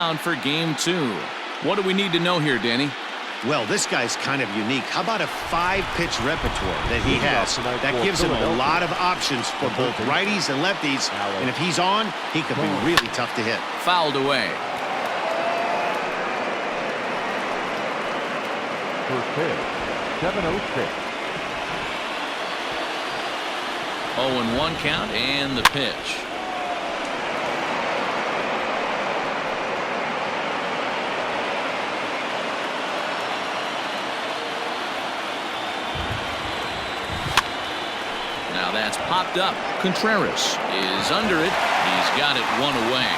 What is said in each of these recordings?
For game 2. What do we need to know here, Danny? Well, this guy's kind of unique. How about a 5-pitch repertoire that he has? That gives him a lot of options for both righties and lefties. And if he's on, he could be really tough to hit. Fouled away. First pitch, 7-0-6. 0-1 count and the pitch. Now that's popped up. Contreras is under it. He's got it one away.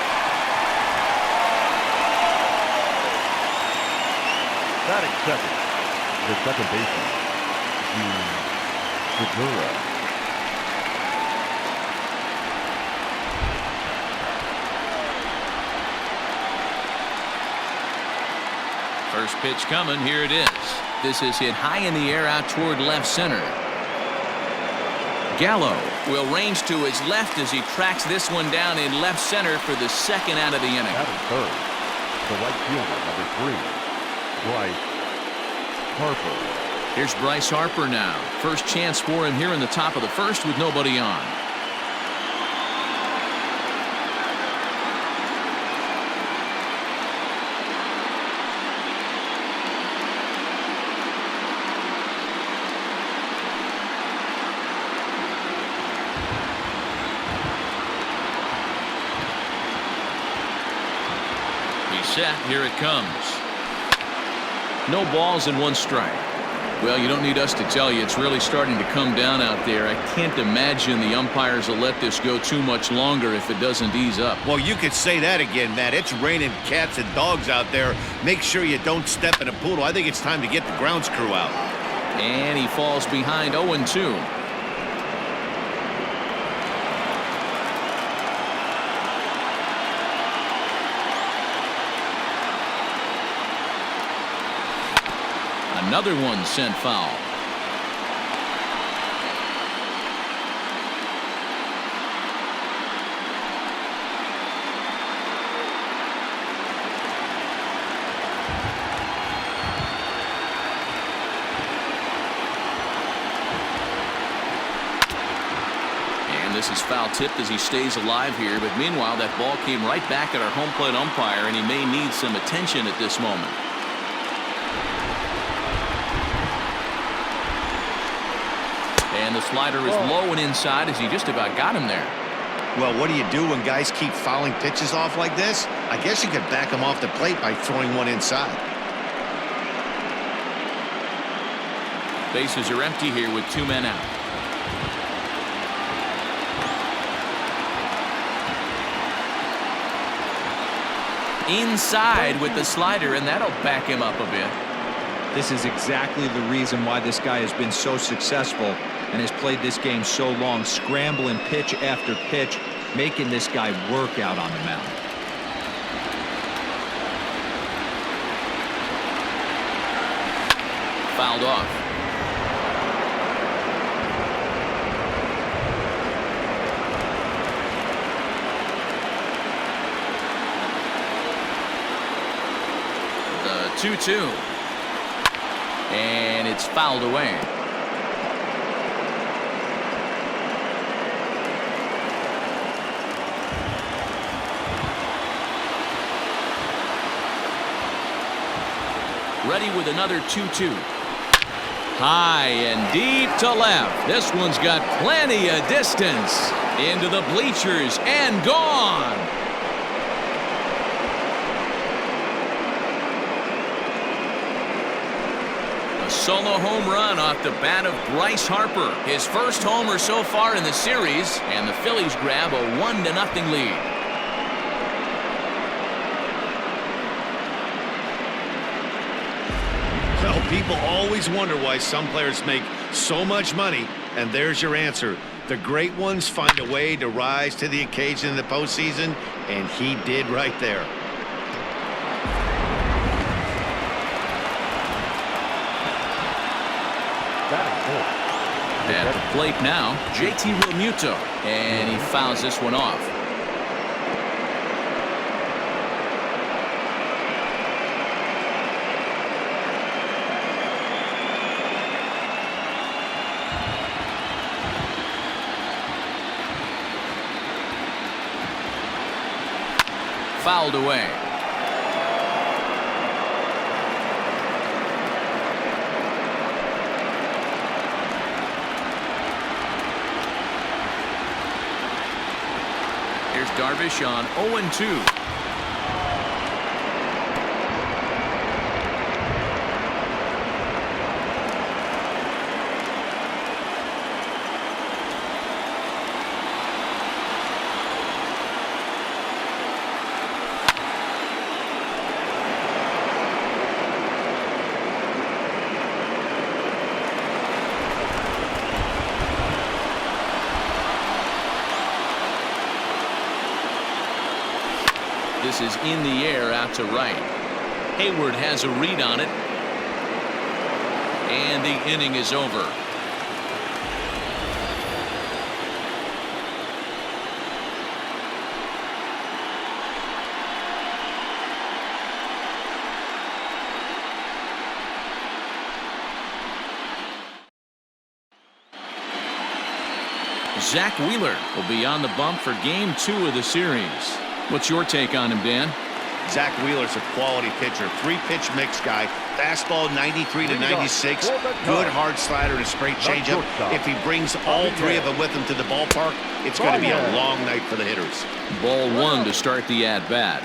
Batting second, the second baseman, Segura. First pitch coming. Here it is. This is hit high in the air out toward left center. Gallo will range to his left as he tracks this one down in left center for the second out of the inning. Batting third, the right fielder, number 3, Bryce Harper. Here's Bryce Harper now. First chance for him here in the top of the first with nobody on. Set. Here it comes. No balls and 1 strike. Well, you don't need us to tell you it's really starting to come down out there. I can't imagine the umpires will let this go too much longer if it doesn't ease up. Well, you could say that again, Matt. It's raining cats and dogs out there. Make sure you don't step in a poodle. I think it's time to get the grounds crew out. And he falls behind 0-2. Another one sent foul. And this is foul tipped as he stays alive here. But meanwhile, that ball came right back at our home plate umpire, and he may need some attention at this moment. And the slider is low and inside as he just about got him there. Well, what do you do when guys keep fouling pitches off like this? I guess you could back them off the plate by throwing one inside. Bases are empty here with 2 men out. Inside with the slider, and that'll back him up a bit. This is exactly the reason why this guy has been so successful and has played this game so long, scrambling pitch after pitch, making this guy work out on the mound. Fouled off. The 2-2. And it's fouled away. Ready with another 2-2. High and deep to left. This one's got plenty of distance. Into the bleachers and gone. A solo home run off the bat of Bryce Harper. His first homer so far in the series, and the Phillies grab a 1-0 lead. Well, people always wonder why some players make so much money, and there's your answer. The great ones find a way to rise to the occasion in the postseason, and he did right there. At the plate now, JT Realmuto, and he fouls this one off. fouled away. Here's Darvish on 0-2. This is in the air out to right. Hayward has a read on it. And the inning is over. Zach Wheeler will be on the bump for game 2 of the series. What's your take on him, Dan? Zach Wheeler's a quality pitcher. 3-pitch mix guy. Fastball 93 to 96. Good hard slider and a straight changeup. If he brings all 3 of them with him to the ballpark, it's going to be a long night for the hitters. Ball 1 to start the at-bat.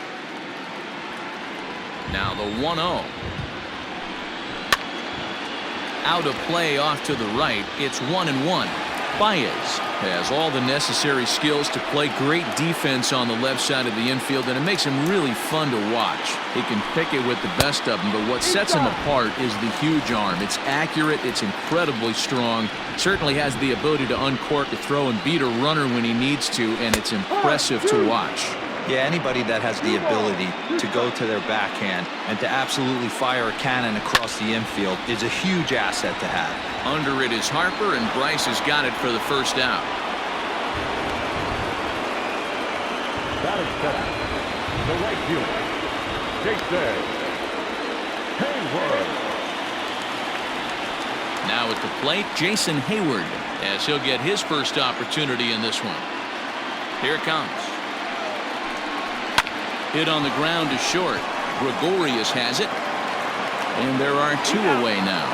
Now the 1-0. Out of play off to the right. It's 1-1. Baez has all the necessary skills to play great defense on the left side of the infield, and it makes him really fun to watch. He can pick it with the best of them, but what sets him apart is the huge arm. It's accurate, it's incredibly strong, certainly has the ability to uncork a throw and beat a runner when he needs to, and it's impressive to watch. Yeah, anybody that has the ability to go to their backhand and to absolutely fire a cannon across the infield is a huge asset to have. Under it is Harper, and Bryce has got it for the first out. That is set. The right fielder, Jason Hayward. Now at the plate, Jason Hayward, as he'll get his first opportunity in this one. Here it comes. Hit on the ground to short. Gregorius has it. And there are 2 away now.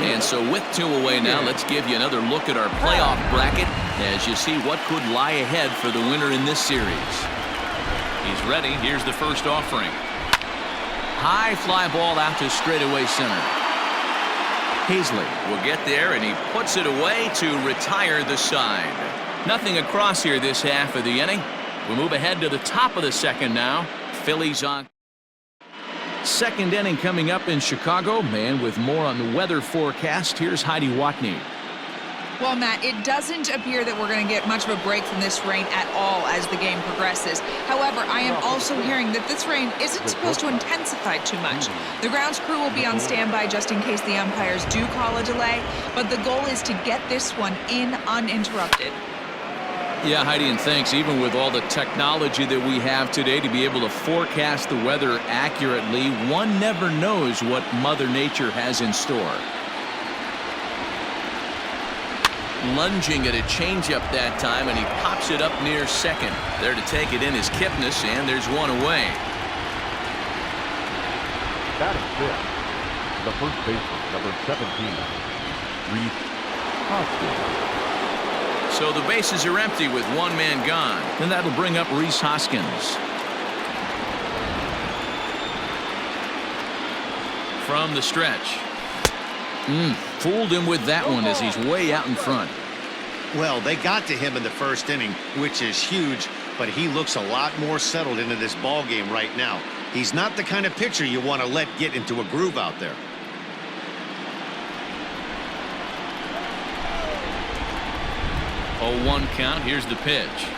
And so with 2 away now, let's give you another look at our playoff bracket as you see what could lie ahead for the winner in this series. He's ready. Here's the first offering. High fly ball out to straightaway center. Paisley will get there, and he puts it away to retire the side. Nothing across here this half of the inning. We move ahead to the top of the second now. Phillies on. Second inning coming up in Chicago. Man, with more on the weather forecast, here's Heidi Watney. Well, Matt, it doesn't appear that we're going to get much of a break from this rain at all as the game progresses. However, I am also hearing that this rain isn't supposed to intensify too much. The grounds crew will be on standby just in case the umpires do call a delay, but the goal is to get this one in uninterrupted. Yeah, Heidi, and thanks. Even with all the technology that we have today to be able to forecast the weather accurately, one never knows what Mother Nature has in store. Lunging at a changeup that time, and he pops it up near second. There to take it in is Kipnis, and there's 1 away. That is it. The first baseman, number 17, Reese Hoskins. So the bases are empty with 1 man gone, and that'll bring up Reese Hoskins. From the stretch. Fooled him with that one as he's way out in front. Well, they got to him in the first inning, which is huge, but he looks a lot more settled into this ball game right now. He's not the kind of pitcher you want to let get into a groove out there. Oh, 1 count. Here's the pitch.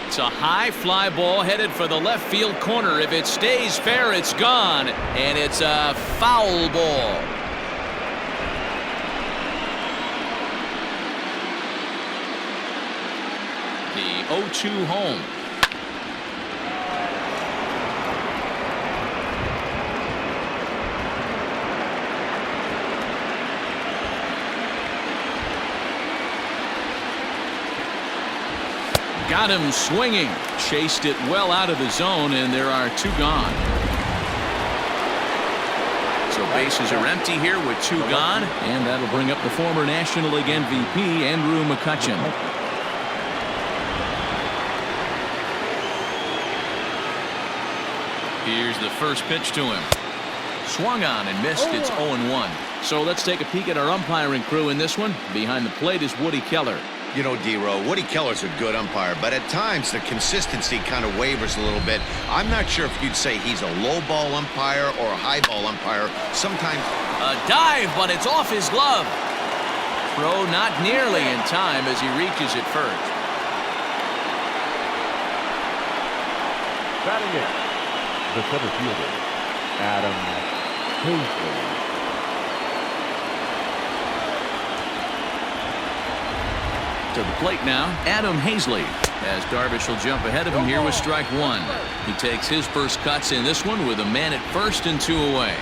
It's a high fly ball headed for the left field corner. If it stays fair, it's gone, and it's a foul ball. The 0-2 home. Got him swinging. Chased it well out of the zone, and there are 2 gone. So bases are empty here with 2 gone, and that'll bring up the former National League MVP, Andrew McCutchen. Here's the first pitch to him. Swung on and missed. It's 0-1. So let's take a peek at our umpiring crew in this one. Behind the plate is Woody Keller. You know, D-Row, Woody Keller's a good umpire, but at times the consistency kind of wavers a little bit. I'm not sure if you'd say he's a low ball umpire or a high ball umpire. Sometimes A dive, but it's off his glove. Throw not nearly in time as he reaches it first. Batting in, the center fielder, Adam Hazley. To the plate now, Adam Hazley, as Darvish will jump ahead of him here with strike 1. He takes his first cuts in this one with a man at first and 2 away.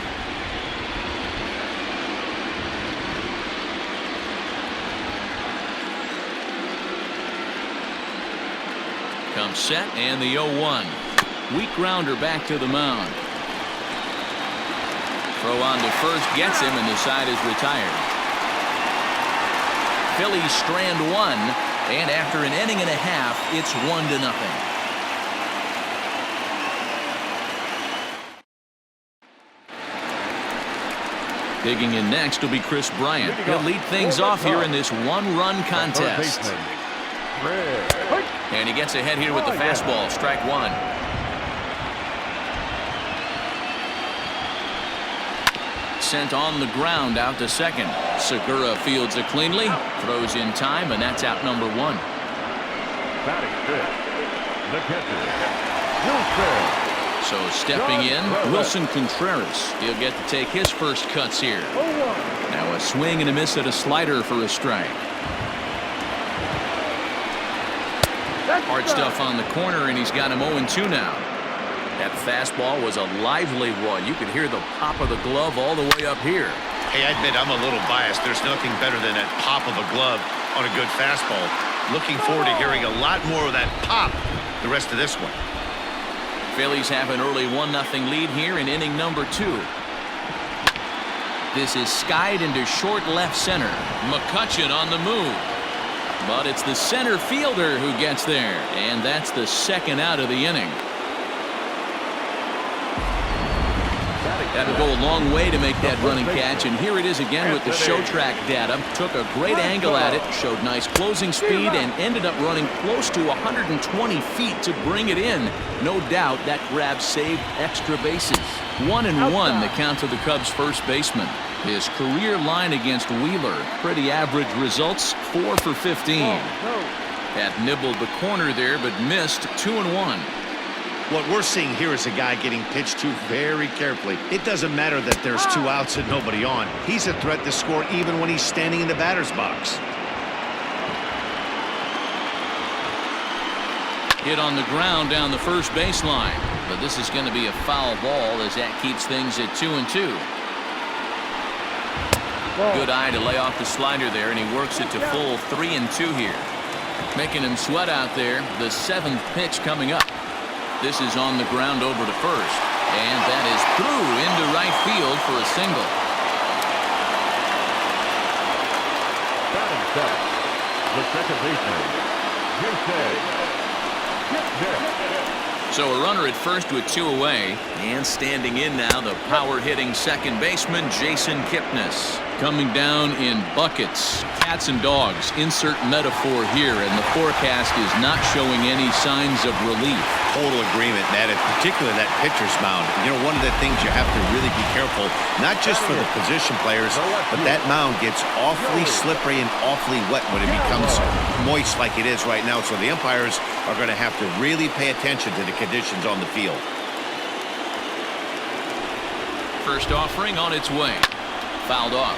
Comes set and the 0-1. Weak grounder back to the mound. Throw on to first gets him, and the side is retired. Phillies strand 1, and after an inning and a half, it's 1-0. Digging in next will be Chris Bryant. He'll lead things off here in this 1-run contest. And he gets ahead here with the fastball, strike 1. Sent on the ground out to second. Segura fields it cleanly, throws in time, and that's out number 1. Batting fifth, the catcher, So stepping in, Wilson Contreras. He'll get to take his first cuts here. Now a swing and a miss at a slider for a strike. Hard stuff on the corner, and he's got him 0-2 now. That fastball was a lively one. You could hear the pop of the glove all the way up here. Hey, I admit I'm a little biased. There's nothing better than that pop of a glove on a good fastball. Looking forward to hearing a lot more of that pop the rest of this one. Phillies have an early 1-0 lead here in inning number 2. This is skied into short left center. McCutchen on the move. But it's the center fielder who gets there, and that's the second out of the inning. That'll go a long way to make that running catch, and here it is again with the show track data. Took a great angle at it, showed nice closing speed, and ended up running close to 120 feet to bring it in. No doubt that grab saved extra bases. 1-1 the count to the Cubs' first baseman. His career line against Wheeler, pretty average results, 4 for 15. That nibbled the corner there, but missed 2-1. What we're seeing here is a guy getting pitched to very carefully. It doesn't matter that there's 2 outs and nobody on. He's a threat to score even when he's standing in the batter's box. Hit on the ground down the first baseline, but this is going to be a foul ball as that keeps things at 2-2. Good eye to lay off the slider there, and he works it to full 3-2 here. Making him sweat out there. The 7th pitch coming up. This is on the ground over to first, and that is through into right field for a single. batting seventh, the second baseman, So a runner at first with 2 away, and standing in now the power-hitting second baseman Jason Kipnis. Coming down in buckets. Cats and dogs, insert metaphor here, and the forecast is not showing any signs of relief. Total agreement, Matt, and particularly that pitcher's mound. You know, one of the things you have to really be careful, not just for the position players, but that mound gets awfully slippery and awfully wet when it becomes moist like it is right now. So the umpires are going to have to really pay attention to the conditions on the field. First offering on its way. Fouled off.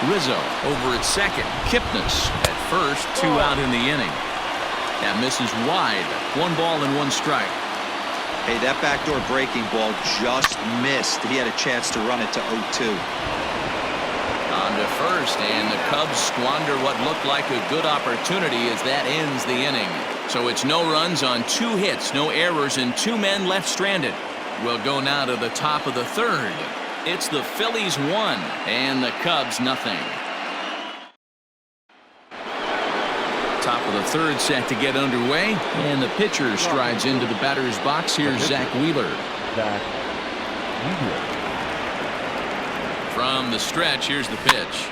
Rizzo over at second. Kipnis at first, 2 out in the inning. That misses wide. 1 ball and 1 strike. Hey, that backdoor breaking ball just missed. He had a chance to run it to 0-2. On to first, and the Cubs squander what looked like a good opportunity as that ends the inning. So it's no runs on 2 hits, no errors, and 2 men left stranded. We'll go now to the top of the third. It's the Phillies 1 and the Cubs nothing. Top of the third set to get underway, and the pitcher strides into the batter's box. Here's Zach Wheeler. From the stretch, here's the pitch.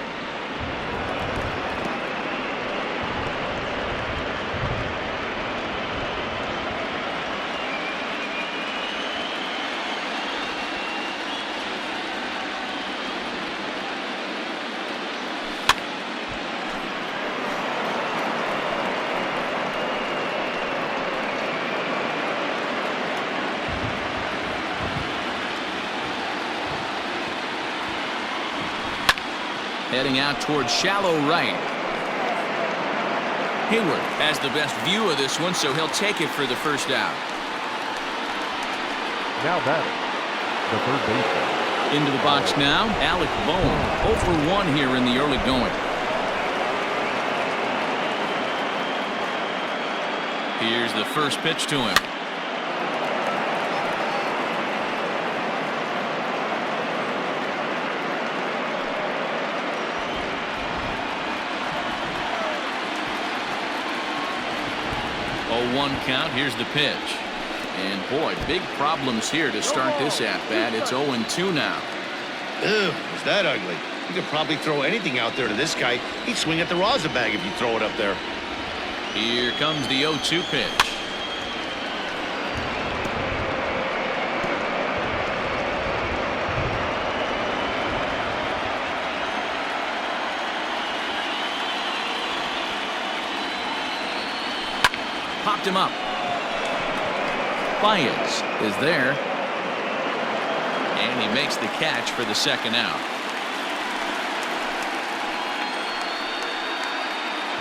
Heading out towards shallow right. Hayward has the best view of this one, so he'll take it for the first out. Now batting, the third baseman. Into the box now, Alec Bohm. 0 for 1 here in the early going. Here's the first pitch to him. One count. Here's the pitch. And boy, big problems here to start this at-bat. It's 0-2 now. Ew, is that ugly? You could probably throw anything out there to this guy. He'd swing at the rosin bag if you throw it up there. Here comes the 0-2 pitch. Popped him up. Baez is there. And he makes the catch for the second out.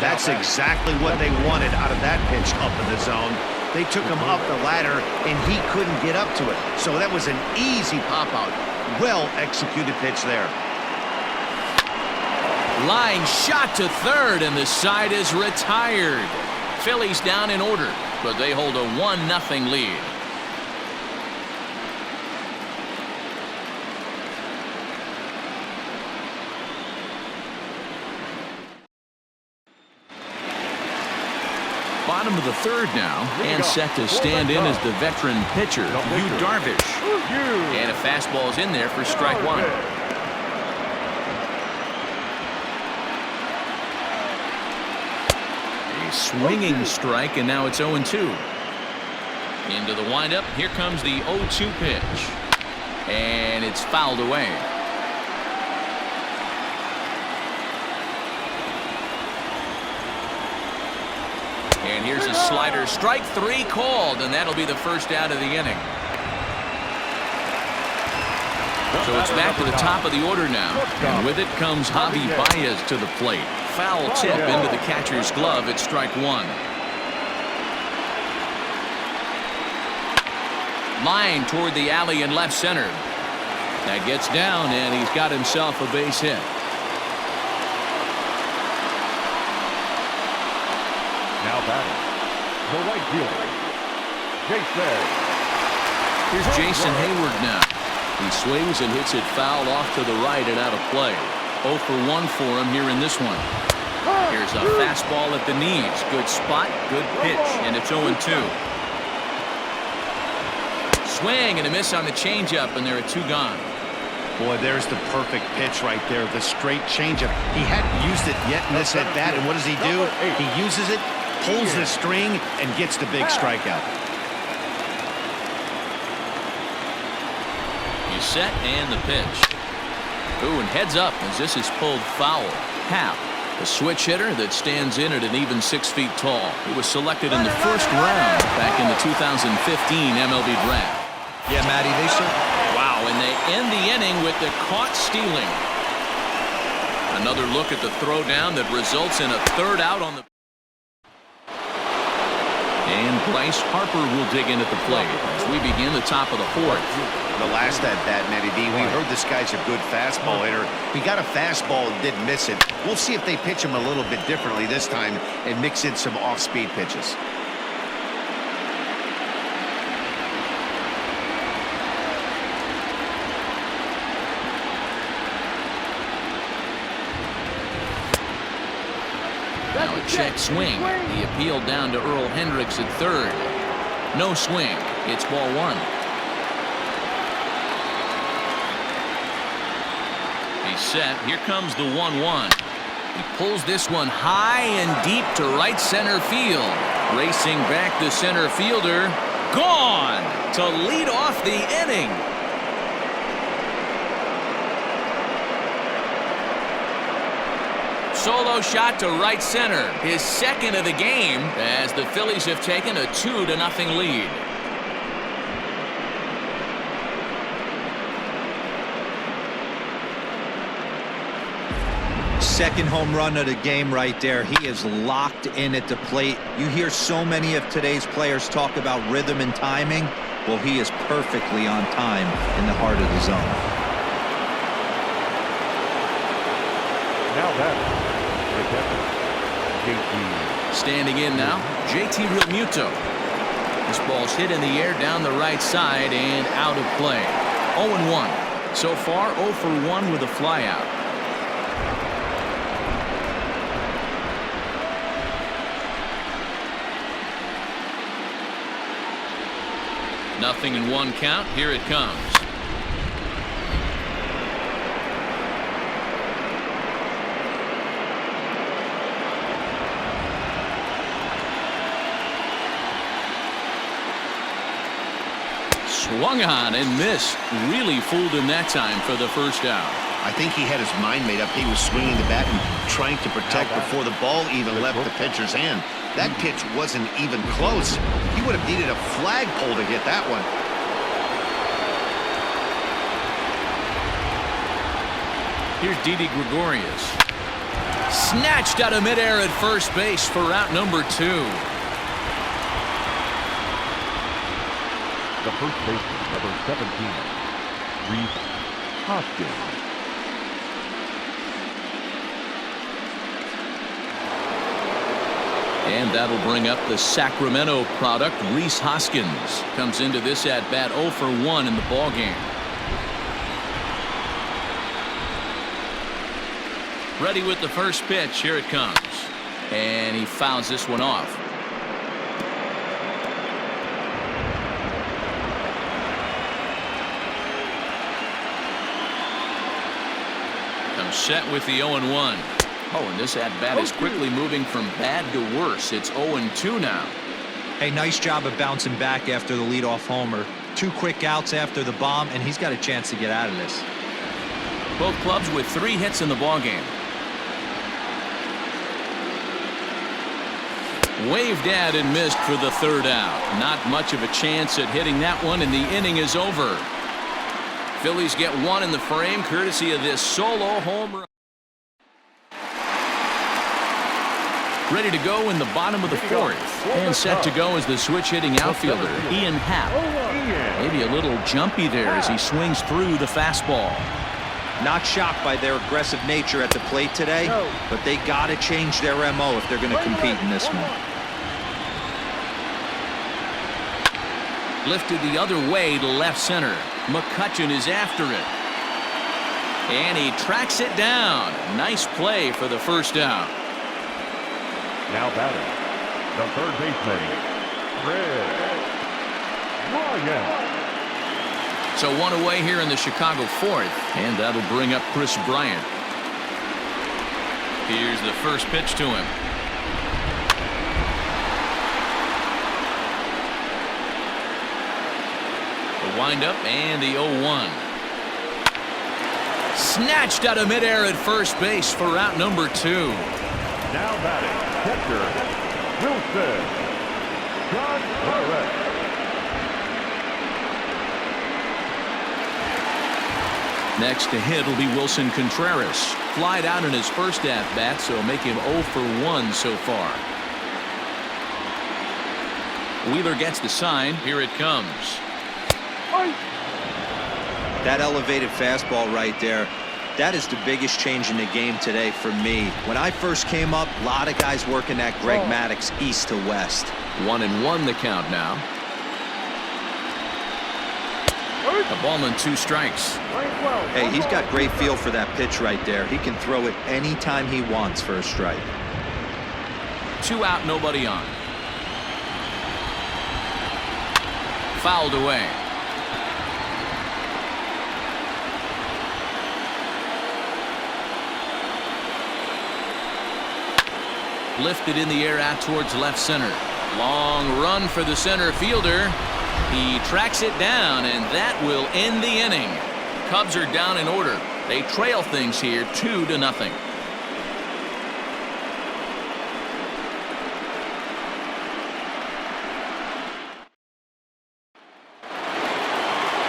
That's exactly what they wanted out of that pitch up in the zone. They took him up the ladder, and he couldn't get up to it. So that was an easy pop-out. Well-executed pitch there. Line shot to third, and the side is retired. Phillies down in order, but they hold a 1-0 lead. Bottom of the third now, and set to stand in as the veteran pitcher, Yu Darvish. And a fastball's in there for strike 1. Swinging strike, and now it's 0-2. Into the windup. Here comes the 0-2 pitch. And it's fouled away. And here's a slider. Strike 3 called, and that'll be the first out of the inning. So it's back to the top of the order now. And with it comes Javi Baez to the plate. Foul tip into the catcher's glove at strike 1. Line toward the alley in left center. That gets down, and he's got himself a base hit. Now batting, the right fielder, Jason. Here's Jason Hayward now. He swings and hits it foul off to the right and out of play. 0 for 1 for him here in this one. Here's a fastball at the knees. Good spot, good pitch, and it's 0-2. Swing and a miss on the changeup, and there are 2 gone. Boy, there's the perfect pitch right there, the straight changeup. He hadn't used it yet in this at-bat, and what does he do? He uses it, pulls the string, and gets the big strikeout. He's set, and the pitch. Ooh, and heads up as this is pulled foul. Happ, a switch hitter that stands in at an even 6 feet tall. He was selected in the first round back in the 2015 MLB draft. Yeah, Matty, they certainly... Wow, and they end the inning with the caught stealing. Another look at the throwdown that results in a third out on the... And Bryce Harper will dig in at the plate as we begin the top of the 4th. The last at bat, Matty D, we heard this guy's a good fastball hitter. He got a fastball and didn't miss it. We'll see if they pitch him a little bit differently this time and mix in some off-speed pitches. Now a check swing. The appeal down to Earl Hendricks at third. No swing. It's ball one. He's set. Here comes the 1-1. He pulls this one high and deep to right center field. Racing back the center fielder. Gone to lead off the inning. Solo shot to right center. His second of the game as the Phillies have taken a 2-0 lead. Second home run of the game right there. He is locked in at the plate. You hear so many of today's players talk about rhythm and timing. Well, he is perfectly on time in the heart of the zone. Now that Standing in now, JT Realmuto. This ball's hit in the air down the right side and out of play. 0-1. So far, 0 for 1 with a flyout. Nothing in one count. Here it comes. Swung on and missed. Really fooled him that time for the first out. I think he had his mind made up. He was swinging the bat and trying to protect before the ball even left the pitcher's hand. That pitch wasn't even close. He would have needed a flagpole to hit that one. Here's Didi Gregorius. Snatched out of midair at first base for out number 2. the first baseman, number 17, Reese Hoskins. And that'll bring up the Sacramento product. Reese Hoskins comes into this at bat 0 for 1 in the ball game. Ready with the first pitch. Here it comes. And he fouls this one off. Comes set with the 0-1. Oh, and this at-bat is quickly moving from bad to worse. It's 0-2 now. Hey, nice job of bouncing back after the leadoff homer. 2 quick outs after the bomb, and he's got a chance to get out of this. Both clubs with 3 hits in the ballgame. Waved at and missed for the 3rd out. Not much of a chance at hitting that one, and the inning is over. Phillies get 1 in the frame, courtesy of this solo home run. Ready to go in the bottom of the 4th. And set to go is the switch-hitting outfielder, Ian Happ. Maybe a little jumpy there as he swings through the fastball. Not shocked by their aggressive nature at the plate today, but they got to change their MO if they're going to compete in this one. Lifted the other way to left center. McCutchen is after it. And he tracks it down. Nice play for the 1st out. Now batting, the 3rd baseman, Chris Bryant. So 1 away here in the Chicago 4th, and that'll bring up Chris Bryant. Here's the first pitch to him. The windup and the 0-1. Snatched out of midair at first base for out number 2. Now batting, catcher, Wilson Contreras. Next to hit will be Wilson Contreras. Flied out in his first at-bat, so make him 0 for 1 so far. Wheeler gets the sign. Here it comes. That elevated fastball right there, that is the biggest change in the game today for me. When I first came up, a lot of guys working that Greg Maddux east to west. 1-1 the count now. The ballman 2 strikes. Hey, he's got great feel for that pitch right there. He can throw it anytime he wants for a strike. 2 out, nobody on. Fouled away. Lifted in the air out towards left center. Long run for the center fielder. He tracks it down, and that will end the inning. Cubs are down in order. They trail things here 2-0.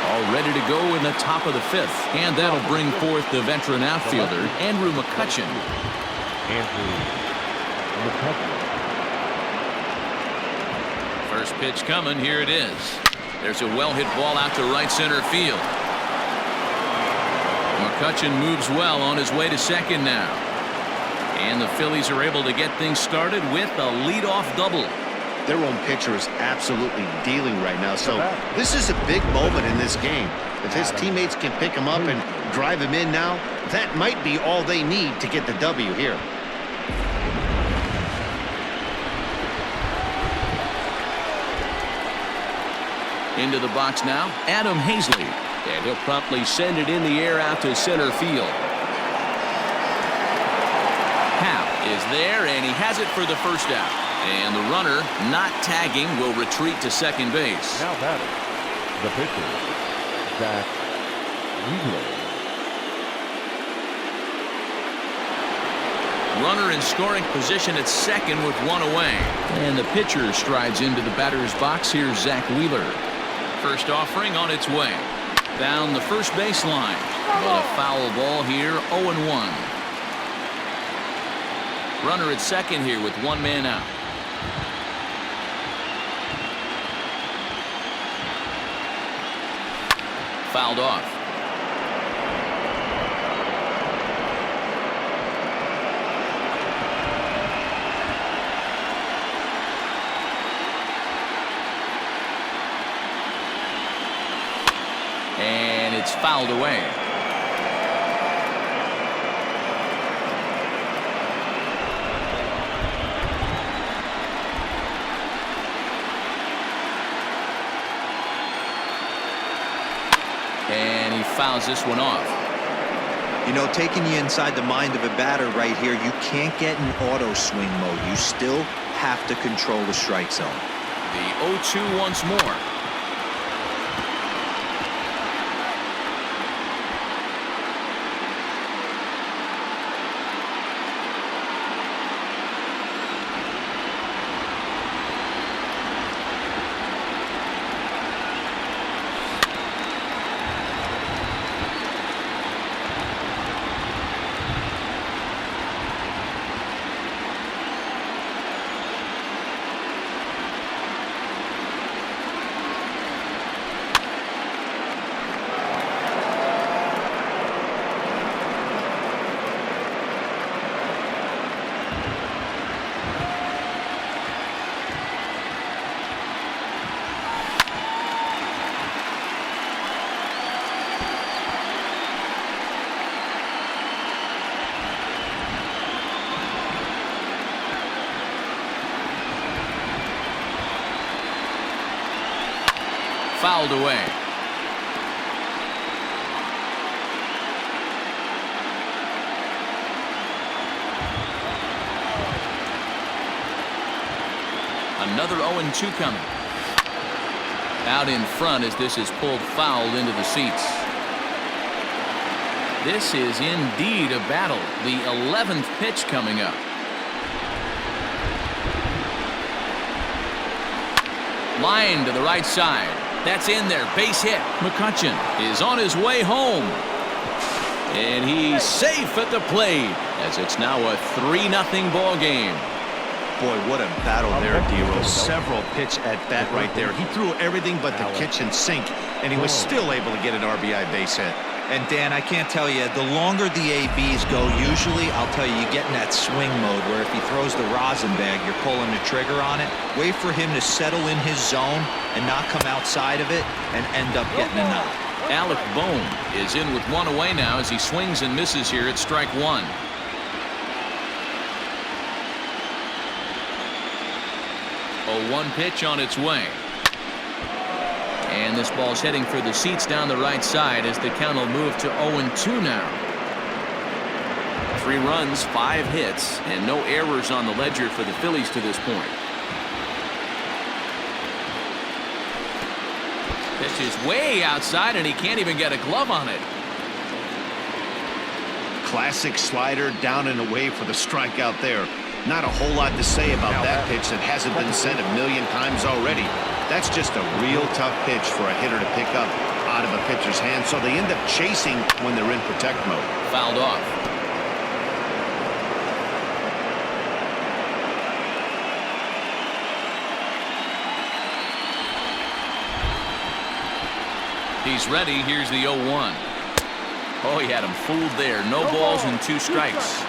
All ready to go in the top of the 5th, and that'll bring forth the veteran outfielder, Andrew McCutchen. First pitch coming. Here it is. There's a well-hit ball out to right center field. McCutchen moves well on his way to second now. And the Phillies are able to get things started with a leadoff double. Their own pitcher is absolutely dealing right now, so this is a big moment in this game. If his teammates can pick him up and drive him in now, that might be all they need to get the W here. Into the box now, Adam Hazley. And he'll promptly send it in the air out to center field. Hap is there, and he has it for the first out. And the runner, not tagging, will retreat to second base. Now batting, the pitcher, Zach Wheeler. Runner in scoring position at second with 1 away. And the pitcher strides into the batter's box. Here's Zach Wheeler. First offering on its way. Down the first baseline. But a foul ball here, 0-1. Runner at second here with 1 man out. Fouled off. And it's fouled away. And he fouls this one off. You know, taking you inside the mind of a batter right here, you can't get in auto swing mode. You still have to control the strike zone. The 0-2 once more. Fouled away. Another 0-2 coming. Out in front as this is pulled foul into the seats. This is indeed a battle. The 11th pitch coming up. Line to the right side. That's in there. Base hit. McCutchen is on his way home. And he's safe at the plate as it's now a 3-0 ball game. Boy, what a battle there, D-Rose. Several pitch at bat right there. He threw everything but the kitchen sink, and he was still able to get an RBI base hit. And Dan, I can't tell you, the longer the ABs go, usually, I'll tell you, you get in that swing mode where if he throws the rosin bag, you're pulling the trigger on it. Wait for him to settle in his zone and not come outside of it and end up getting a knock. Alec Bohm is in with one away now as he swings and misses here at strike one. A 1 pitch on its way. And this ball's heading for the seats down the right side as the count will move to 0-2 now. 3 runs, 5 hits, and no errors on the ledger for the Phillies to this point. Pitch is way outside, and he can't even get a glove on it. Classic slider down and away for the strikeout there. Not a whole lot to say about that pitch that hasn't been said a million times already. That's just a real tough pitch for a hitter to pick up out of a pitcher's hand, so they end up chasing when they're in protect mode. Fouled off. He's ready. Here's the 0-1. Oh, he had him fooled there. No balls and 2 strikes.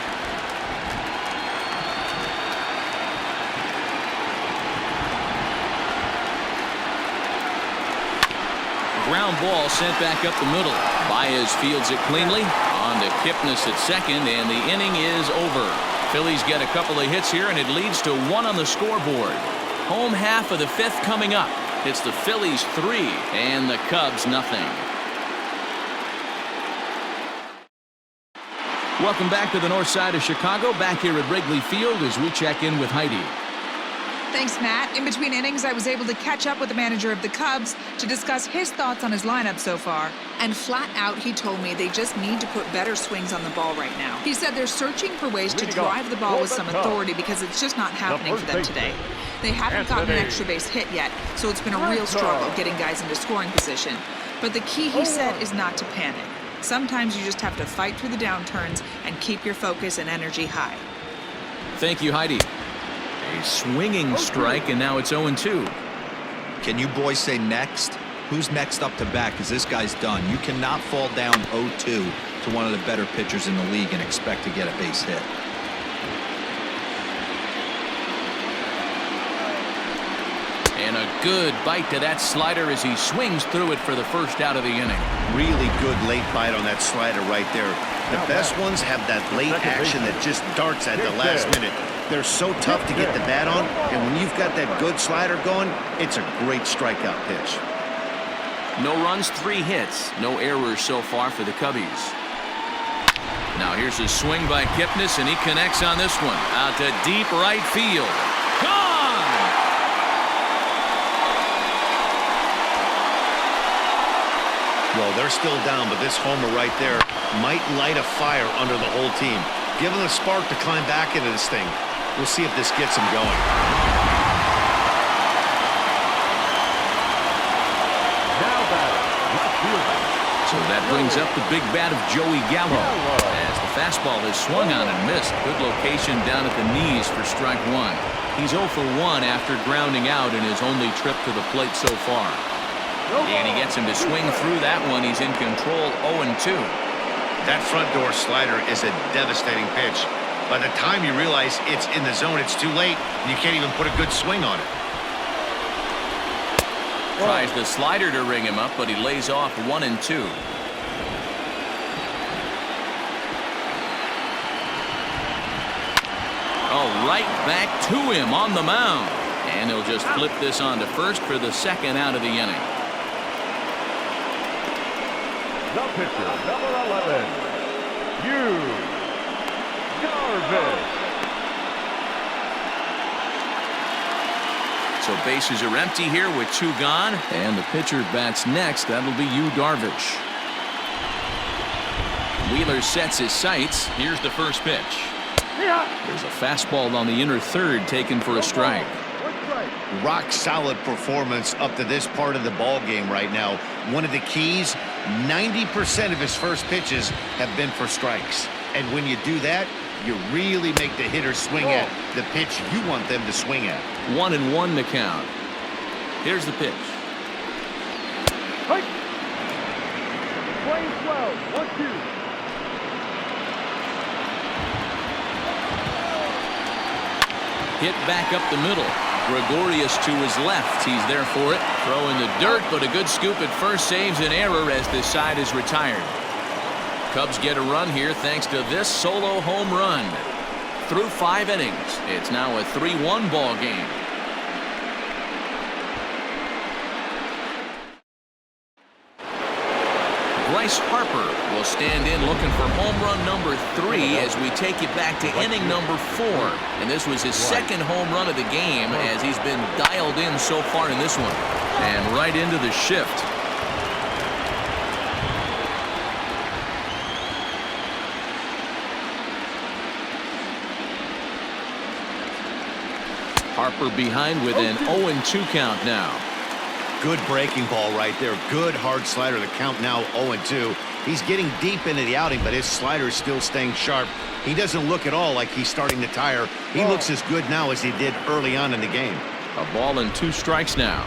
Ground ball sent back up the middle. Baez fields it cleanly. On to Kipnis at second, and the inning is over. Phillies get a couple of hits here, and it leads to 1 on the scoreboard. Home half of the 5th coming up. It's the Phillies 3 and the Cubs nothing. Welcome back to the north side of Chicago, back here at Wrigley Field as we check in with Heidi. Thanks, Matt. In between innings, I was able to catch up with the manager of the Cubs to discuss his thoughts on his lineup so far. And flat out, he told me they just need to put better swings on the ball right now. He said they're searching for ways to drive the ball with some authority because it's just not happening for them today. They haven't gotten an extra base hit yet, so it's been a real struggle getting guys into scoring position. But the key, he said, is not to panic. Sometimes you just have to fight through the downturns and keep your focus and energy high. Thank you, Heidi. A swinging strike, and now it's 0-2. Can you boys say next? Who's next up to bat? Because this guy's done. You cannot fall down 0-2 to one of the better pitchers in the league and expect to get a base hit. And a good bite to that slider as he swings through it for the first out of the inning. Really good late bite on that slider right there. The best ones have that late action that just darts at the last minute. They're so tough to get the bat on, and when you've got that good slider going, it's a great strikeout pitch. No runs, 3 hits. No errors so far for the Cubbies. Now here's a swing by Kipnis, and he connects on this one. Out to deep right field. Gone! Well, they're still down, but this homer right there might light a fire under the whole team. Give them a spark to climb back into this thing. We'll see if this gets them going. So that brings up the big bat of Joey Gallo as the fastball is swung on and missed. Good location down at the knees for strike 1. He's 0 for 1 after grounding out in his only trip to the plate so far. And he gets him to swing through that one. He's in control, 0-2. That front door slider is a devastating pitch. By the time you realize it's in the zone, it's too late. You can't even put a good swing on it. Tries the slider to ring him up, but he lays off 1-2. Oh, right back to him on the mound. And he'll just flip this on to first for the second out of the inning. The pitcher, number 11, Darvish. So bases are empty here with 2 gone. And the pitcher bats next. That'll be Darvish. Wheeler sets his sights. Here's the first pitch. There's a fastball on the inner third taken for a strike. Rock solid performance up to this part of the ball game right now. One of the keys, 90% of his first pitches have been for strikes. And when you do that, You really make the hitter swing at the pitch you want them to swing at. 1-1 the count. Here's the pitch. Right. Playing slow. 1-2. Hit back up the middle. Gregorius to his left. He's there for it. Throw in the dirt, but a good scoop at first saves an error as this side is retired. Cubs get a run here thanks to this solo home run. Through 5 innings, it's now a 3-1 ball game. Bryce Harper will stand in looking for home run number 3 as we take it back to inning number 4. And this was his second home run of the game as he's been dialed in so far in this one. And right into the shift. Harper behind with an 0-2 count now. Good breaking ball right there. Good hard slider. The count now 0-2. He's getting deep into the outing, but his slider is still staying sharp. He doesn't look at all like he's starting to tire. He looks as good now as he did early on in the game. A ball and 2 strikes now.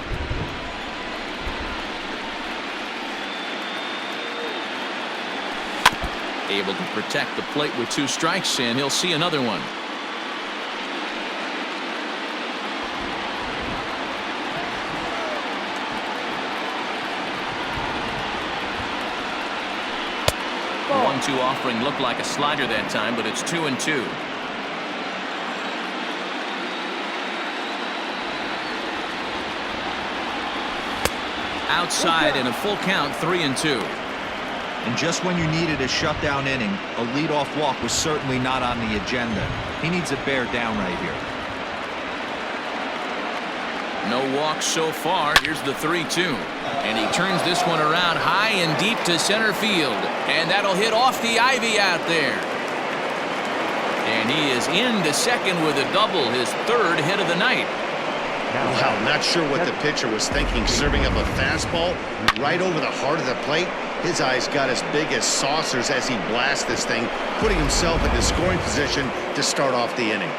Able to protect the plate with 2 strikes, and he'll see another one. The 1-2 offering looked like a slider that time, but it's 2-2. Outside and a full count, 3-2. And just when you needed a shutdown inning, a leadoff walk was certainly not on the agenda. He needs a bear down right here. No walks so far. Here's the 3-2. And he turns this one around high and deep to center field. And that'll hit off the ivy out there. And he is into second with a double, his 3rd hit of the night. Wow, not sure what the pitcher was thinking, serving up a fastball right over the heart of the plate. His eyes got as big as saucers as he blasts this thing, putting himself in the scoring position to start off the inning.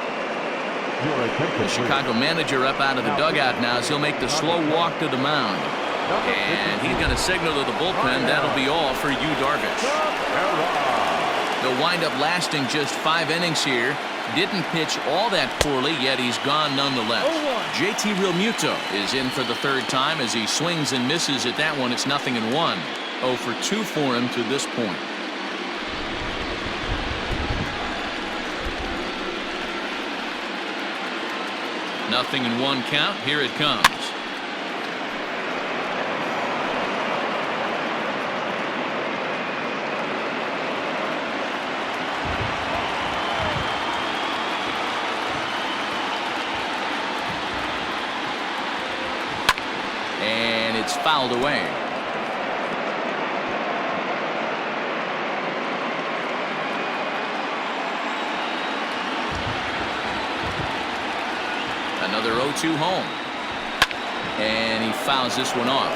The Chicago manager up out of the dugout now as he'll make the slow walk to the mound. And he's going to signal to the bullpen that'll be all for Yu Darvish. He'll wind up lasting just 5 innings here. Didn't pitch all that poorly, yet he's gone nonetheless. JT Realmuto is in for the 3rd time as he swings and misses at that one. It's 0-1. 0 for 2 for him to this point. Nothing in 1 count. Here it comes. And it's fouled away. Another 0-2 home. And he fouls this one off.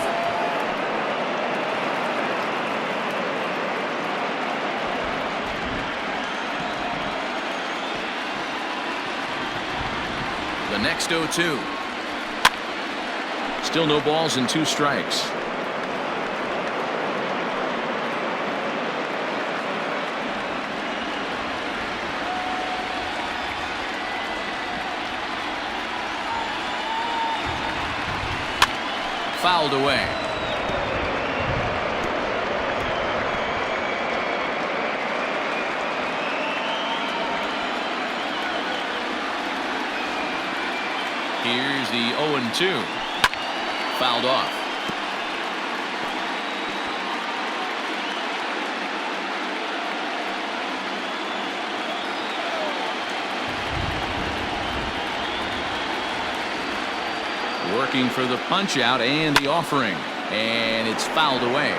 The next 0-2. Still no balls and 2 strikes. Fouled away. Here's the 0-2. Fouled off. Working for the punch out and the offering, and it's fouled away.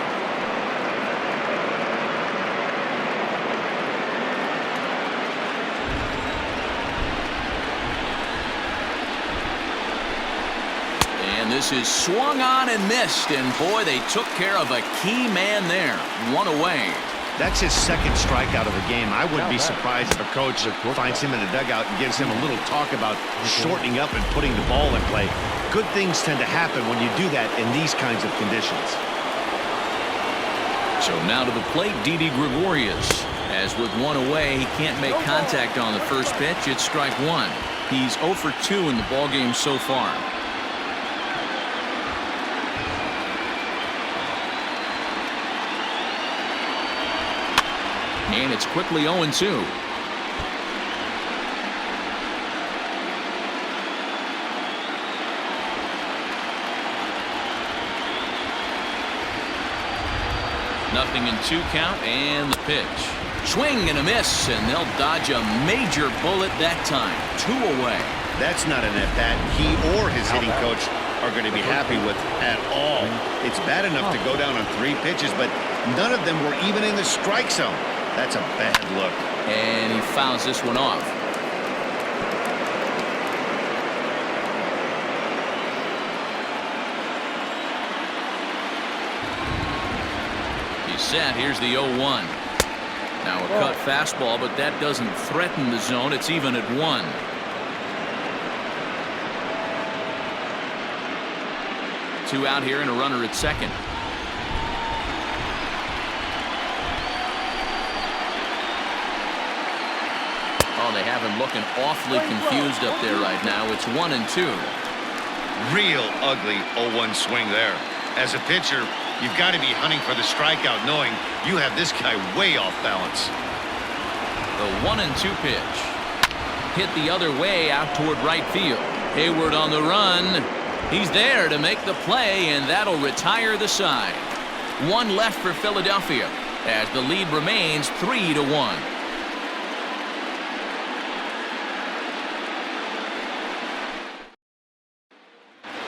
And this is swung on and missed, and boy, they took care of a key man there. 1 away. That's his second strikeout of the game. I wouldn't be surprised if a coach finds him in the dugout and gives him a little talk about shortening up and putting the ball in play. Good things tend to happen when you do that in these kinds of conditions. So now to the plate, Didi Gregorius. As with one away, he can't make contact on the first pitch. It's strike one. He's 0 for 2 in the ballgame so far. And it's quickly 0-2. Nothing in 2 count, and the pitch. Swing and a miss, and they'll dodge a major bullet that time. 2 away. That's not an at-bat he or his hitting coach are going to be happy with at all. It's bad enough to go down on 3 pitches, but none of them were even in the strike zone. That's a bad look. And he fouls this one off. He's set. Here's the 0-1. Now a cut fastball, but that doesn't threaten the zone. It's even at 1. Two out here and a runner at second. Oh, they have him looking awfully confused up there right now. It's 1-2. Real ugly 0-1 swing there. As a pitcher, you've got to be hunting for the strikeout, knowing you have this guy way off balance. The 1-2 pitch. Hit the other way out toward right field. Hayward on the run. He's there to make the play, and that'll retire the side. 1 left for Philadelphia as the lead remains 3-1.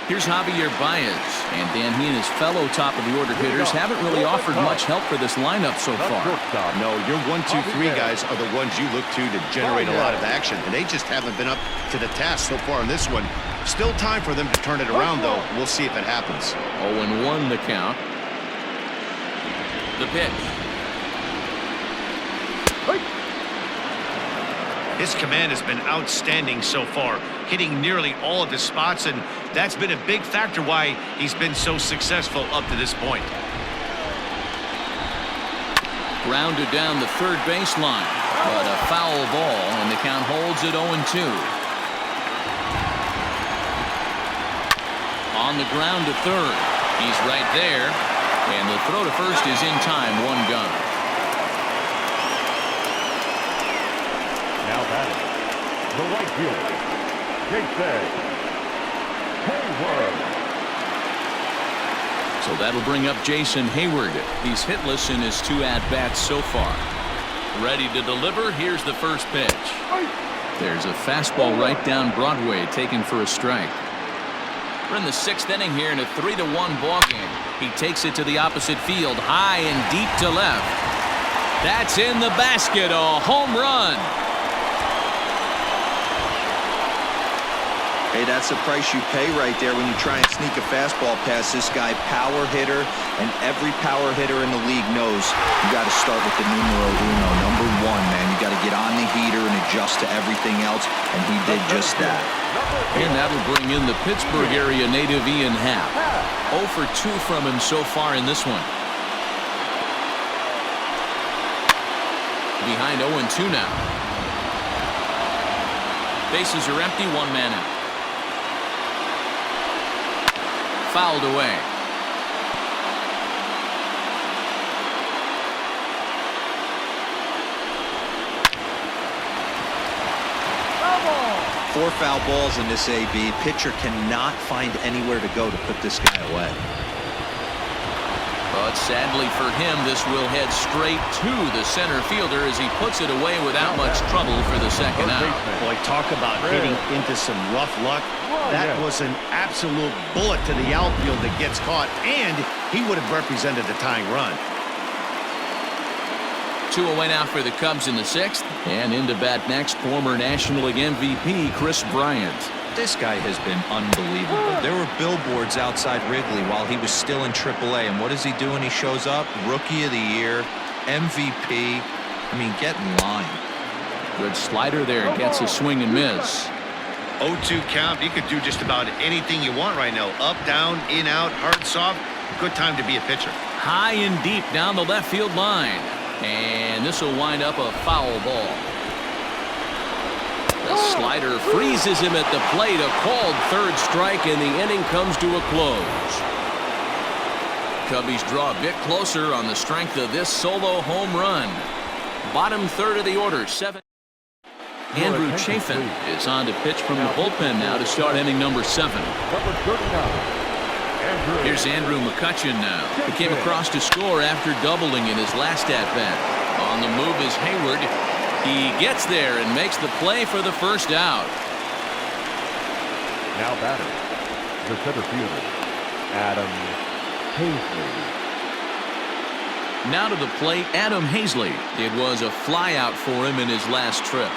Here's Javier Baez, and Dan, he and his fellow top-of-the-order hitters haven't really offered much help for this lineup so far. No, your 1, 2, 3 guys are the ones you look to generate a lot of action, and they just haven't been up to the task so far in this one. Still time for them to turn it around, though. We'll see if it happens. 0-1 the count. The pitch. His command has been outstanding so far, hitting nearly all of his spots, and that's been a big factor why he's been so successful up to this point. Grounded down the third baseline, but a foul ball, and the count holds at 0-2. On the ground to third. He's right there, and the throw to first is in time. 1 gun. Now batting, the right fielder, Jason Hayward. So that'll bring up Jason Hayward. He's hitless in his 2 at-bats so far. Ready to deliver. Here's the first pitch. There's a fastball right down Broadway, taken for a strike. We're in the 6th inning here in a 3-1 ball game. He takes it to the opposite field, high and deep to left. That's in the basket, a home run. Hey, that's the price you pay right there when you try and sneak a fastball past this guy. Power hitter, and every power hitter in the league knows you got to start with the numero uno, number 1, man. You got to get on the heater and adjust to everything else, and he did just that. And that'll bring in the Pittsburgh area native Ian Happ. 0 for 2 from him so far in this one. Behind 0-2 now. Bases are empty, 1 man out. Fouled away. Four foul balls in this AB. Pitcher cannot find anywhere to go to put this guy away. But sadly for him, this will head straight to the center fielder as he puts it away without much trouble for the second out. Boy, talk about hitting into some rough luck. That was an absolute bullet to the outfield that gets caught, and he would have represented the tying run. 2 away now for the Cubs in the 6th. And into bat next, former National League MVP Chris Bryant. This guy has been unbelievable. There were billboards outside Wrigley while he was still in AAA, and what does he do when he shows up? Rookie of the Year. MVP. I mean, get in line. Good slider there. Gets a swing and miss. 0-2 count. You could do just about anything you want right now. Up, down, in, out, hard, soft. Good time to be a pitcher. High and deep down the left field line. And this will wind up a foul ball. The slider freezes him at the plate. A called third strike, and the inning comes to a close. Cubbies draw a bit closer on the strength of this solo home run. Bottom third of the order, 7. Andrew Chafin is on to pitch from the bullpen now to start inning number 7. Number 39. Here's Andrew McCutcheon now. He came across to score after doubling in his last at-bat. On the move is Hayward. He gets there and makes the play for the first out. Now batter, the center fielder, Adam Hazley. Now to the plate, Adam Hazley. It was a flyout for him in his last trip.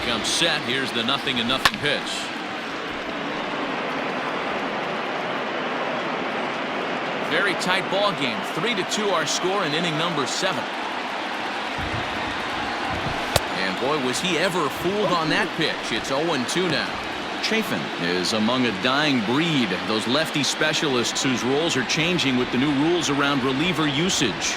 Comes set. Here's the 0-0 pitch. Very tight ball game. 3-2 our score in inning number 7. And boy, was he ever fooled on that pitch. It's 0-2 now. Chafin is among a dying breed. Those lefty specialists whose roles are changing with the new rules around reliever usage.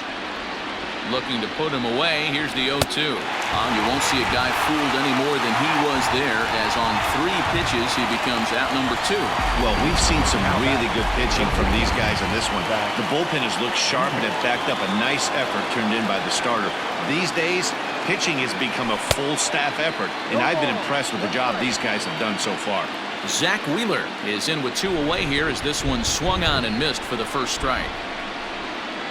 Looking to put him away. Here's the 0-2. You won't see a guy fooled any more than he was there, as on 3 pitches he becomes out number 2. Well, we've seen some really good pitching from these guys in this one. The bullpen has looked sharp and have backed up a nice effort turned in by the starter. These days, pitching has become a full staff effort, and I've been impressed with the job these guys have done so far. Zach Wheeler is in with 2 away here as this one swung on and missed for the first strike.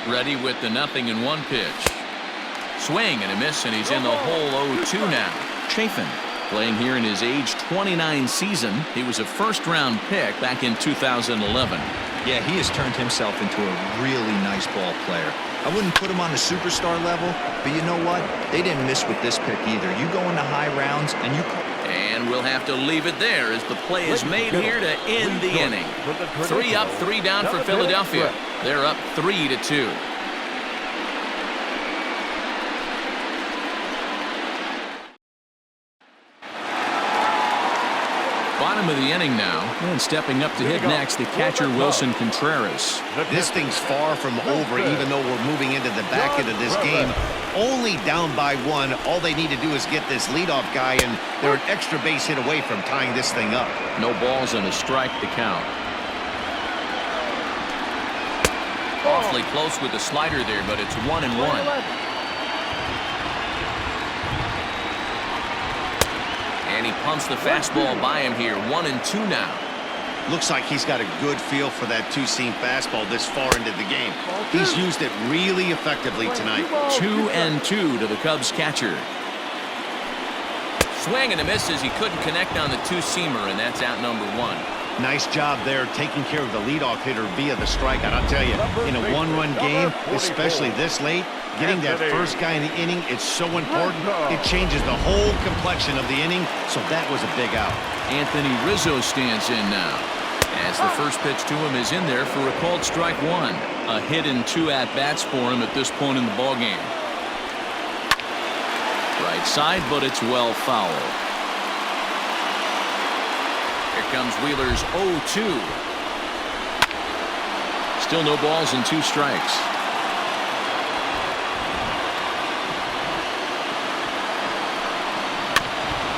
Ready with the 0-1 pitch. Swing and a miss, and he's in the hole 0-2 now. Chafin playing here in his age 29 season. He was a first-round pick back in 2011. Yeah, he has turned himself into a really nice ball player. I wouldn't put him on the superstar level, but you know what? They didn't miss with this pick either. You go into high rounds and you... And we'll have to leave it there as the play is made here to end the inning. 3 up, 3 down for Philadelphia. They're up 3-2. Bottom of the inning now, and stepping up to hit next, the catcher Wilson Contreras. This thing's far from over, even though we're moving into the back end of this game. Only down by 1. All they need to do is get this leadoff guy, and they're an extra base hit away from tying this thing up. No balls and a strike to count. Awfully close with the slider there, but it's 1-1. And he pumps the fastball by him here. 1-2 now. Looks like he's got a good feel for that two-seam fastball this far into the game. He's used it really effectively tonight. 2-2 to the Cubs catcher. Swing and a miss as he couldn't connect on the two-seamer, and that's out number 1. Nice job there taking care of the leadoff hitter via the strikeout. I'll tell you, in a one-run game, especially this late, getting that first guy in the inning, it's so important. It changes the whole complexion of the inning, so that was a big out. Anthony Rizzo stands in now, as the first pitch to him is in there for a called strike 1. A hit and 2 at-bats for him at this point in the ballgame. Right side, but it's well foul. Here comes Wheeler's 0-2. Still no balls and 2 strikes.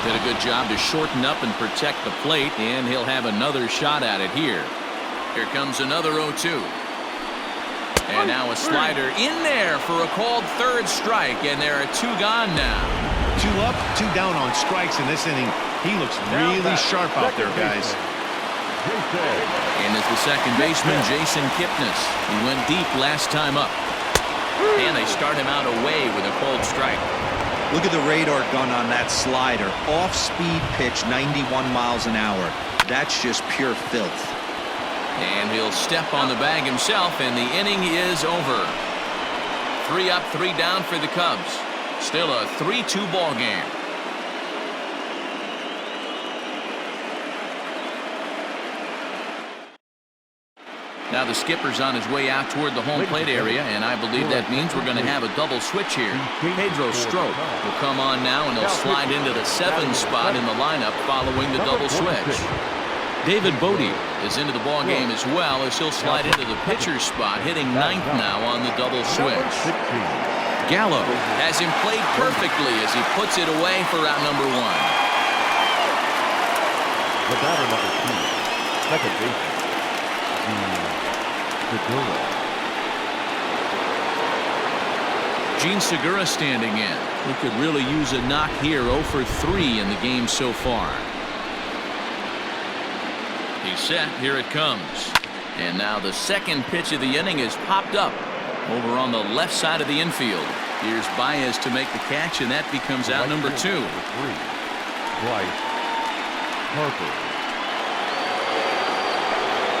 Did a good job to shorten up and protect the plate, and he'll have another shot at it here. Here comes another 0-2. And now a slider in there for a called third strike, and there are 2 gone now. 2 up, 2 down on strikes in this inning. He looks really sharp out there, guys. And as the second baseman, Jason Kipnis. He went deep last time up. And they start him out away with a called strike. Look at the radar gun on that slider. Off-speed pitch, 91 miles an hour. That's just pure filth. And he'll step on the bag himself, and the inning is over. 3 up, 3 down for the Cubs. Still a 3-2 ball game. Now the skipper's on his way out toward the home plate area, and I believe that means we're going to have a double switch here. Pedro Strop will come on now, and he'll slide into the 7 spot in the lineup following the double switch. David Bodie is into the ball game as well, as he'll slide into the pitcher's spot, hitting 9th now on the double switch. Gallo has him played perfectly as he puts it away for out number 1. The batter number 2, second baseman, Gene Segura standing in. He could really use a knock here. 0 for 3 in the game so far. He's set. Here it comes. And now the second pitch of the inning is popped up over on the left side of the infield. Here's Baez to make the catch, and that becomes out number 2. Bryce Harper.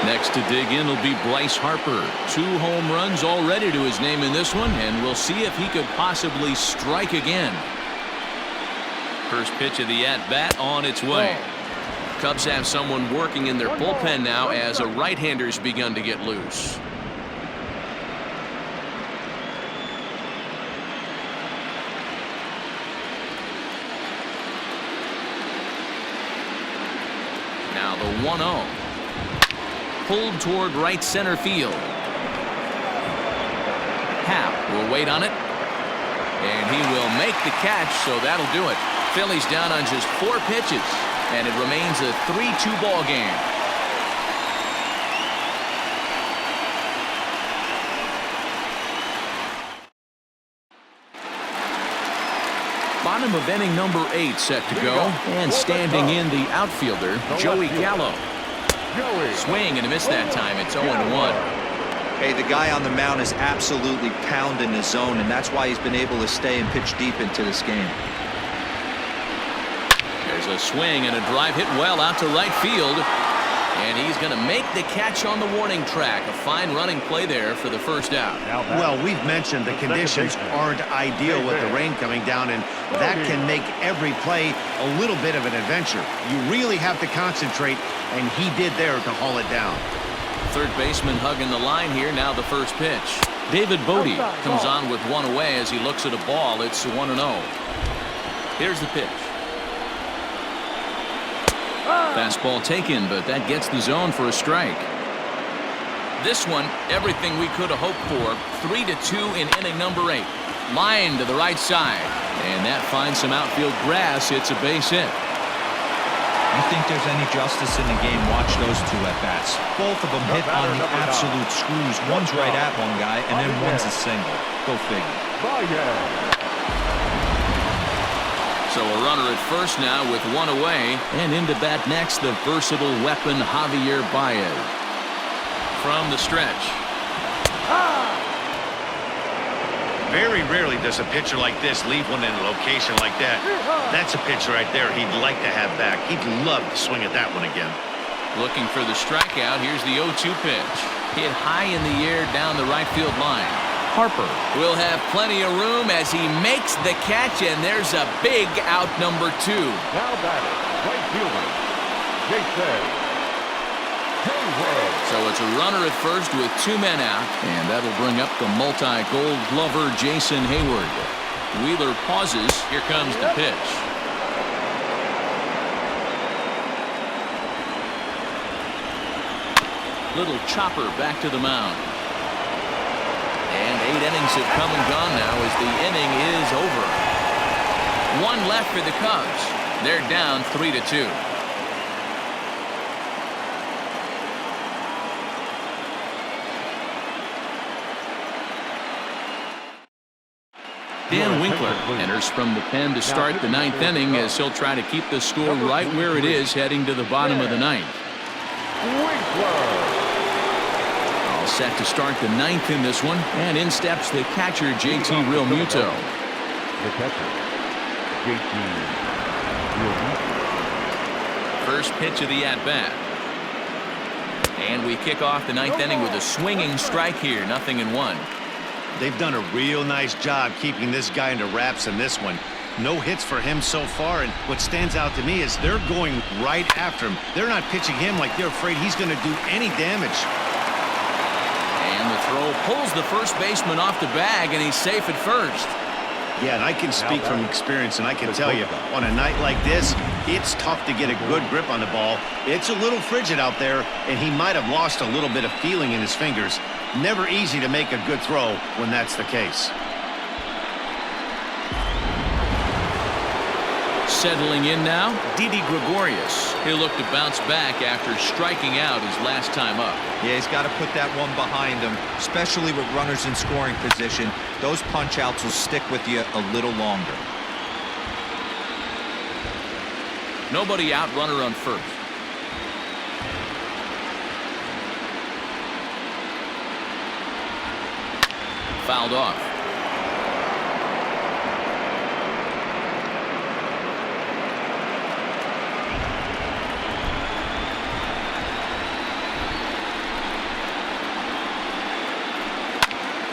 Next to dig in will be Bryce Harper. 2 home runs already to his name in this one, and we'll see if he could possibly strike again. First pitch of the at-bat on its way. Cubs have someone working in their bullpen now as a right-hander's begun to get loose. Now the 1-0. Pulled toward right center field. Happ will wait on it, and he will make the catch, so that'll do it. Phillies down on just 4 pitches, and it remains a 3-2 ball game. Bottom of inning number 8 set to go, and standing in the outfielder, Joey Gallo. Swing and a miss that time. It's 0-1. Hey, the guy on the mound is absolutely pounding the zone, and that's why he's been able to stay and pitch deep into this game. There's a swing and a drive hit well out to right field, and he's going to make the catch on the warning track. A fine running play there for the first out. Well, we've mentioned the conditions aren't ideal with the rain coming down, and that can make every play a little bit of an adventure. You really have to concentrate, and he did there to haul it down. Third baseman hugging the line here. Now the first pitch. David Bodie comes on with 1 away as he looks at a ball. It's 1-0. Here's the pitch. Fastball taken, but that gets the zone for a strike. This one, everything we could have hoped for. 3-2 in inning number 8. Line to the right side, and that finds some outfield grass. It's a base hit. You think there's any justice in the game? Watch those 2 at-bats. Both of them hit on the absolute screws. One's right at one guy, and then one's a single. Go figure. So a runner at first now with 1 away, and into bat next, the versatile weapon Javier Baez. From the stretch. Very rarely does a pitcher like this leave one in a location like that. That's a pitcher right there he'd like to have back. He'd love to swing at that one again. Looking for the strikeout. Here's the 0-2 pitch. Hit high in the air down the right field line. Harper will have plenty of room as he makes the catch, and there's a big out number 2. Now batter, right fielder, Jason. So it's a runner at first with 2 men out, and that'll bring up the multi-gold glover Jason Hayward. Wheeler pauses. Here comes the pitch. Little chopper back to the mound. And 8 innings have come and gone now as the inning is over. 1 left for the Cubs. They're down 3-2. Dan Winkler enters from the pen to start the 9th inning as he'll try to keep the score right where it is heading to the bottom of the 9th. All set to start the 9th in this one, and in steps the catcher JT Realmuto. The catcher, JT Realmuto. First pitch of the at-bat. And we kick off the 9th inning with a swinging strike here, 0-1. They've done a real nice job keeping this guy into wraps in this one. No hits for him so far, and what stands out to me is they're going right after him. They're not pitching him like they're afraid he's going to do any damage. throw pulls the first baseman off the bag, and he's safe at first. Yeah, and I can speak from experience, and I can tell you, on a night like this, it's tough to get a good grip on the ball. It's a little frigid out there, and he might have lost a little bit of feeling in his fingers. Never easy to make a good throw when that's the case. Settling in now, Didi Gregorius. He'll look to bounce back after striking out his last time up. Yeah, he's got to put that one behind him, especially with runners in scoring position. Those punch-outs will stick with you a little longer. Nobody out, runner on first. Fouled off.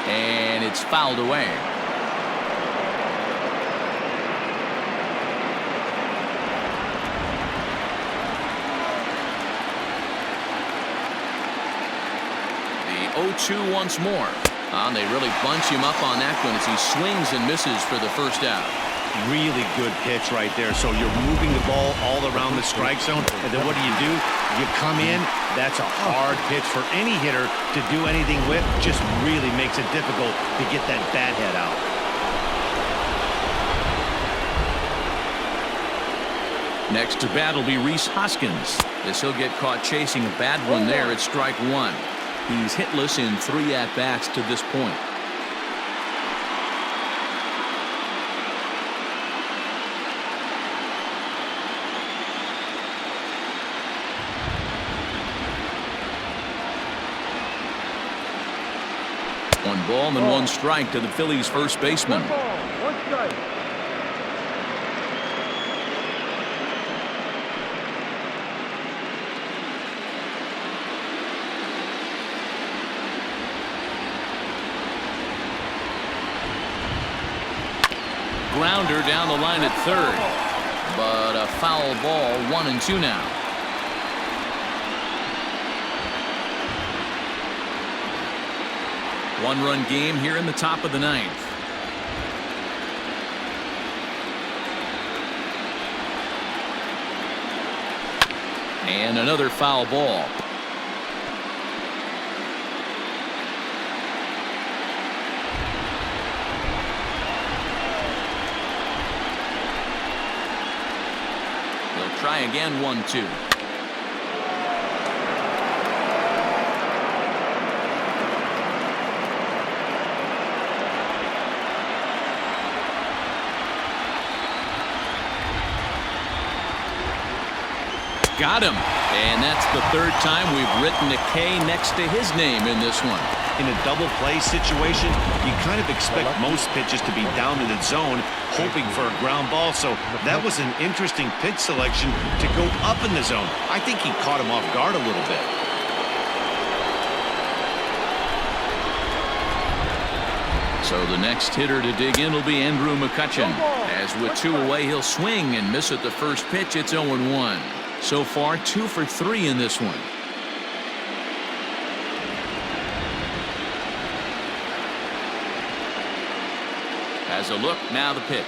And it's fouled away. The 0-2 once more. And they really bunch him up on that one as he swings and misses for the first out. Really good pitch right there. So you're moving the ball all around the strike zone, and then what do? You come in. That's a hard pitch for any hitter to do anything with. Just really makes it difficult to get that bat head out. Next to bat will be Rhys Hoskins, as he'll get caught chasing a bad one there at strike one. He's hitless in 3 at-bats to this point. One ball and 1 strike to the Phillies' first baseman. One strike. Grounder down the line at third, but a foul ball. 1-2 now. One-run game here in the top of the 9th. And another foul ball. They'll try again. 1-2. Got him. And that's the 3rd time we've written a K next to his name in this one. In a double play situation, you kind of expect most pitches to be down in the zone, hoping for a ground ball. So that was an interesting pitch selection to go up in the zone. I think he caught him off guard a little bit. So the next hitter to dig in will be Andrew McCutchen. As with 2 away, he'll swing and miss at the first pitch. It's 0-1. So far, 2 for 3 in this one. Has a look, now the pitch.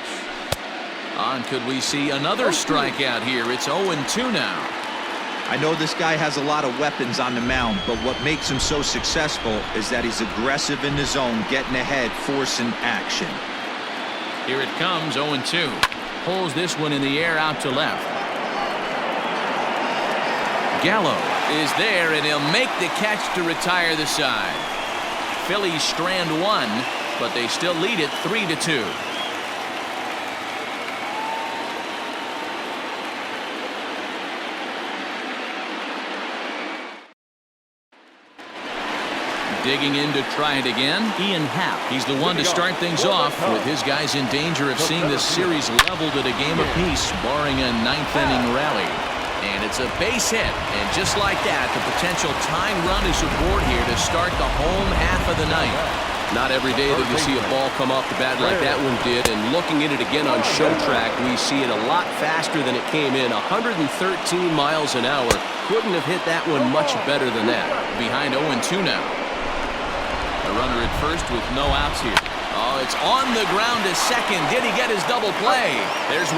On, could we see another strikeout here? It's 0-2 now. I know this guy has a lot of weapons on the mound, but what makes him so successful is that he's aggressive in the zone, getting ahead, forcing action. Here it comes, 0-2. Pulls this one in the air out to left. Gallo is there, and he'll make the catch to retire the side. Phillies strand 1, but they still lead it 3-2. Digging in to try it again, Ian Happ. He's the one to start things off, with his guys in danger of seeing this series leveled at a game apiece, barring a 9th-inning rally. And it's a base hit, and just like that, the potential tying run is aboard here to start the home half of the 9th. Not every day that you see a ball come off the bat like that one did, and looking at it again on show track, we see it a lot faster than it came in. 113 miles an hour. Couldn't have hit that one much better than that. Behind 0-2 now. A runner at first with no outs here. Oh, it's on the ground to second. Did he get his double play? There's